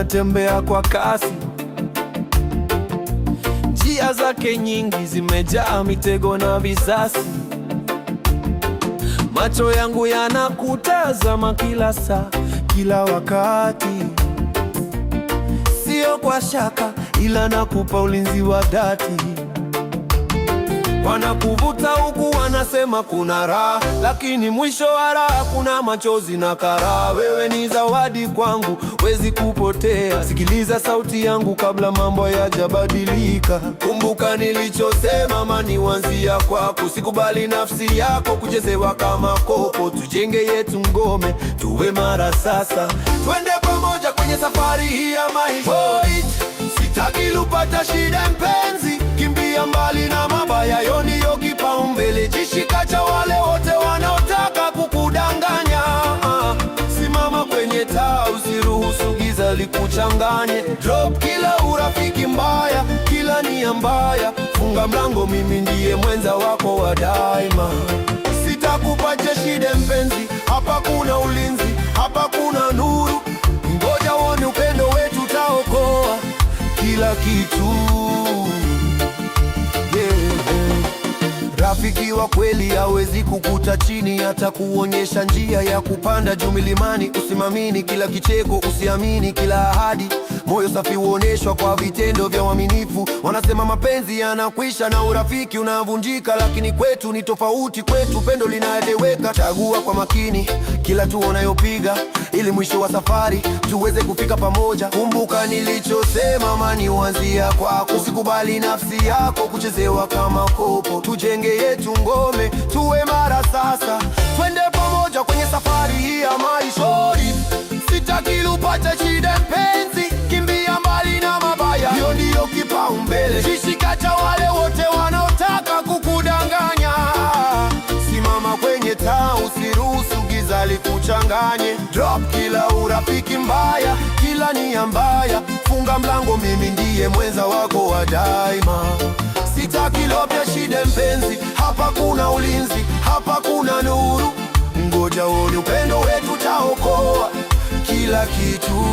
anatembea kwa kasi, njia zake nyingi zimejaa mitego na visasi. Macho yangu yanakutazama kila saa, kila wakati, sio kwa shaka, ila nakupa ulinzi wa dhati. Wanakuvuta huku wanasema kuna raha, lakini mwisho wa raha kuna machozi na karaha. Wewe ni zawadi kwangu, wezi kupotea. Sikiliza sauti yangu kabla mambo yajabadilika. Kumbuka nilichosema, amani huanzia kwako. Sikubali nafsi yako kuchezewa kama kopo. Tujenge yetu ngome, tuwe mara sasa. Twende pamoja kwenye safari hii ya maisha. Sitaki upata shida mpenzi, kimbia mbali na mabaya, yo ndiyo kipaumbele. Jishika cha wale wote wanaotaka kukudanganya. Simama kwenye taa, usiruhusu giza likuchanganye. Drop kila urafiki mbaya, kila nia mbaya. Funga mlango, mimi ndiye mwenza wako wa daima. Sitakupatia shida mpenzi, hapa kuna ulinzi, hapa kuna nuru. Ngoja uone upendo wetu utaokoa kila kitu. Rafiki wa kweli hawezi kukuta chini, hata kuonyesha njia ya kupanda juu milimani. Usimamini kila kicheko, usiamini kila ahadi. Moyo safi huoneshwa kwa vitendo vya uaminifu. Wanasema mapenzi yanakwisha na urafiki unavunjika, lakini kwetu ni tofauti. Kwetu pendo linaeleweka. Chagua kwa makini kila tu unayopiga, ili mwisho wa safari tuweze kufika pamoja. Kumbuka nilichosema, amani huanzia kwako. Usikubali nafsi yako kuchezewa kama kopo. Tujenge yetu ngome, tuwe mara sasa. Twende pamoja kwenye safari hii ya maisha. Sitaki upate shida mpenzi, kimbia mbali na mabaya, hiyo ndiyo kipaumbele. Jishika cha wale wote wanaotaka kukudanganya. Simama kwenye taa, usiruhusu giza likuchanganye. Drop kila urafiki mbaya, kila nia mbaya. Funga mlango, mimi ndiye mwenza wako wa daima. Sitaki lopya shida mpenzi, hapa kuna ulinzi, hapa kuna nuru. Ngoja uone upendo wetu utaokoa kila kitu.